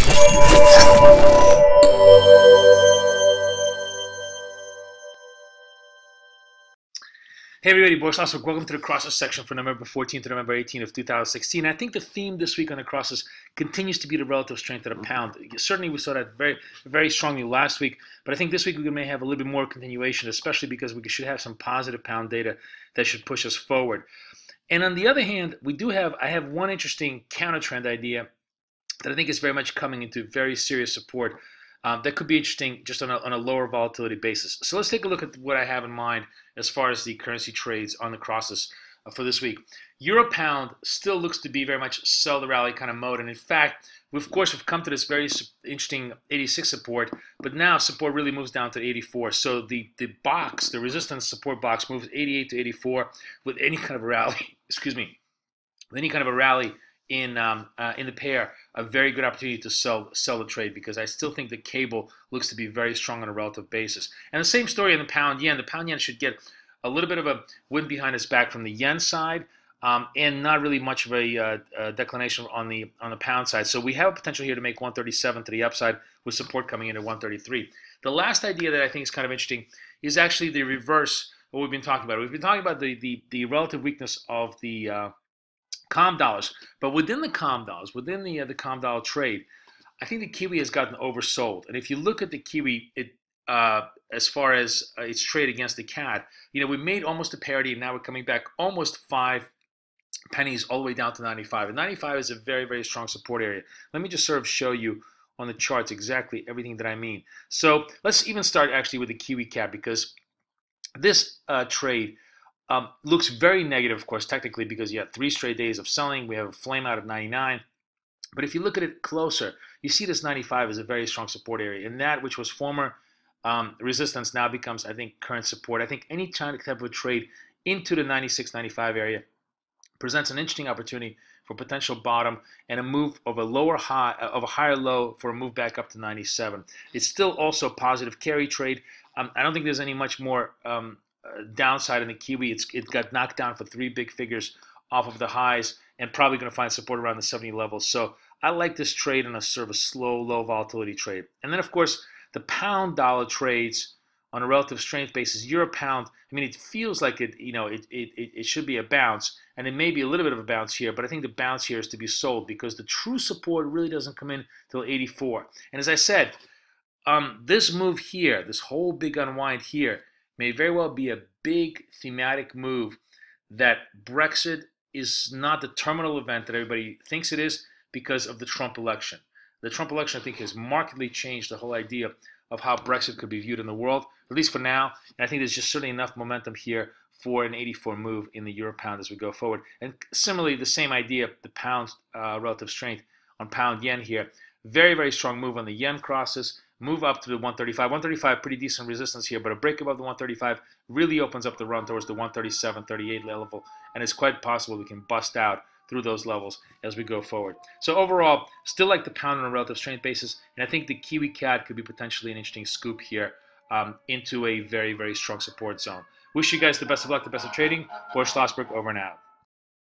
Hey everybody, Boris. Welcome to the crosses section for November 14th to November 18th of 2016. I think the theme this week on the crosses continues to be the relative strength of the pound. Certainly we saw that very strongly last week, but I think this week we may have a little bit more continuation, especially because we should have some positive pound data that should push us forward. And on the other hand, I have one interesting counter trend idea that I think is very much coming into very serious support. That could be interesting just on a lower volatility basis. So let's take a look at what I have in mind as far as the currency trades on the crosses for this week. Euro pound still looks to be very much sell the rally kind of mode. And in fact, we've come to this very interesting 86 support, but now support really moves down to 84. So the resistance support box moves 88 to 84 with any kind of a rally, excuse me, with any kind of a rally in the pair, a very good opportunity to sell the trade, because I still think the cable looks to be very strong on a relative basis. And the same story in the pound yen. The pound yen should get a little bit of a wind behind its back from the yen side, and not really much of a declination on the pound side. So we have a potential here to make 137 to the upside with support coming in at 133. The last idea that I think is kind of interesting is actually the reverse of what we've been talking about. We've been talking about the relative weakness of the calm dollars, but within the calm dollars, within the calm dollar trade, I think the Kiwi has gotten oversold. And if you look at the Kiwi, as far as its trade against the CAD, we made almost a parity, and now we're coming back almost 5 pennies all the way down to 95. And 95 is a very strong support area. Let me just sort of show you on the charts exactly everything that I mean. So let's even start actually with the Kiwi CAD, because this trade looks very negative, of course, technically, because you have 3 straight days of selling. We have a flame out of 99. But if you look at it closer, you see this 95 is a very strong support area. And that which was former resistance now becomes, I think, current support. I think any type of a trade into the 96, 95 area presents an interesting opportunity for potential bottom and a move of a lower high, of a higher low for a move back up to 97. It's still also a positive carry trade. I don't think there's any much more downside in the Kiwi. It got knocked down for 3 big figures off of the highs, and probably going to find support around the 70 levels. So I like this trade in a sort of a slow, low volatility trade. And then, of course, the pound dollar trades on a relative strength basis. Euro pound, I mean, it feels like it should be a bounce, and it may be a little bit of a bounce here, but I think the bounce here is to be sold, because the true support really doesn't come in till 84. And as I said, this move here, this whole big unwind here, may very well be a big thematic move that Brexit is not the terminal event that everybody thinks it is because of the Trump election. The Trump election, I think, has markedly changed the whole idea of how Brexit could be viewed in the world, at least for now. And I think there's just certainly enough momentum here for an 84 move in the euro pound as we go forward. And similarly, the same idea, the pound relative strength on pound yen here. Very strong move on the yen crosses. Move up to the 135. 135, pretty decent resistance here, but a break above the 135 really opens up the run towards the 137, 38 level, and it's quite possible we can bust out through those levels as we go forward. So overall, still like the pound on a relative strength basis, and I think the Kiwi CAD could be potentially an interesting scoop here into a very strong support zone. Wish you guys the best of luck, the best of trading. Boris Schlossberg, over and out.